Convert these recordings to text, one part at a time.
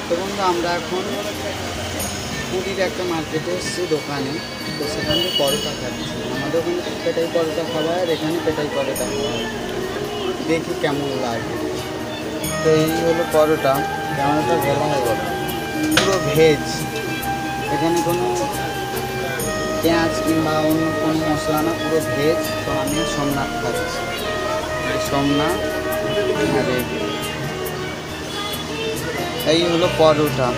তো বন্ধু আমরা এখন পুরীর একটা মার্কেটে এসেছি দোকানে, তো সেখান থেকে পরোটা খাচ্ছি। আমাদের ওখানে পেটাই পরোটা খাওয়া হয় আর এখানে পেটাই পরোটা খাওয়া হয়, দেখি কেমন লাগে। তো এই হলো পরোটা, কেমনটা ভেলা হয়ে গেল, পুরো ভেজ, এখানে কোনো পেঁয়াজ কিংবা অন্য কোনো মশলা না, পুরো ভেজ। তো আমি সোমনাথ খাচ্ছি, সোমনাথ। আর এই হলো পরোটা।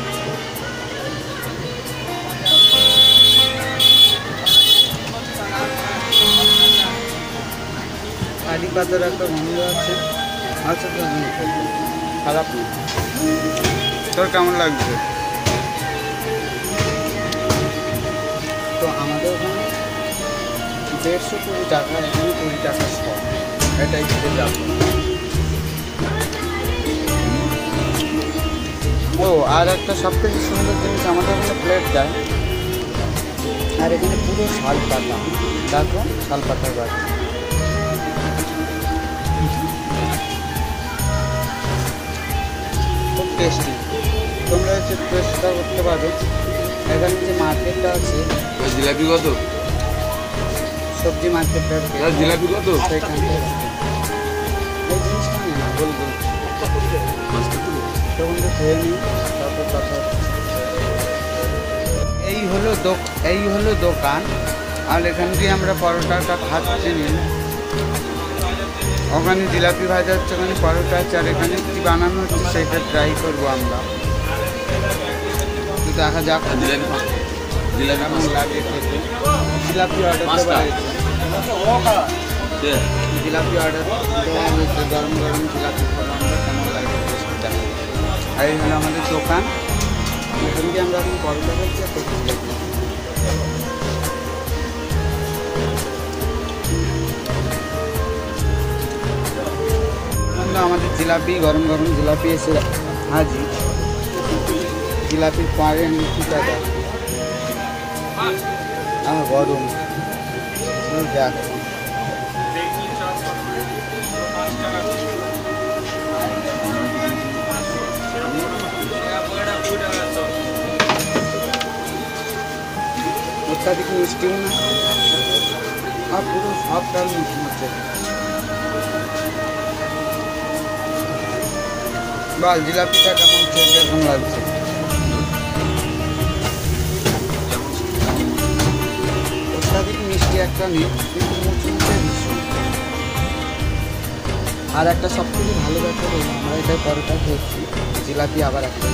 কারি পাতার একটা গন্ধ আছে। আচ্ছা খারাপ না। তোর কেমন লাগছে? তো আমাদের ওখানে 150-20 টাকা, এখানে 20 টাকা সব, এটাই খেতে যাবো। ও আর একটা সবথেকে সুন্দর জিনিস, আমাদের এখানে প্লেট দেয় আর এখানে পুরো শাল পাতা, দেখো শাল পাতার গাছ, খুব টেস্টি। তোমরা হচ্ছে চেষ্টা করতে পারো। এখানে যে মার্কেটটা আছে, জিলাপি কত? সবজি মার্কেটটা জিলাপি কত? সেখান থেকে এই জিনিসটা নিয়ে না বলবো, তখন তো খেয়ে নিই, তারপর কথা। এই হলো দোকান, আর এখান দিয়ে আমরা পরোটাটা খাচ্ছি নি। ওখানে জিলাপি ভাজা হচ্ছে, ওখানে পরোটা আছে, আর এখানে কী বানানো হচ্ছে সেটা ট্রাই করবো আমরা। তো দেখা যাক কেমন লাগে খেতে। জিলাপি অর্ডার দেওয়া হয়েছে, জিলাপি অর্ডার দেওয়া হয়েছে, গরম গরম জিলাপি খাবো আমরা, কেমন লাগে টেস্টটা। আর এই হলো আমাদের দোকান, এখান দিয়ে আমরা এখন পরোটা খাচ্ছি আর জিলাপি। আমাদের জিলাপি, গরম গরম জিলাপি এসে হাজির। জিলাপির পাড়েন কি টাকা গরম, দেখ অত্যাধিক মিষ্টিও না, আর পুরো সব ডাল মিষ্টি হচ্ছে। বা জিলাপিটা কেমন খেয়ে কেমন লাগছে? অত্যাধিক মিষ্টি একটা নেই, কিন্তু মুচমুচে ভীষণ। আর একটা সব থেকে ভালো ব্যাপার হলো আমরা এটাই পরোটা খেয়েছি, জিলাপি আবার একটা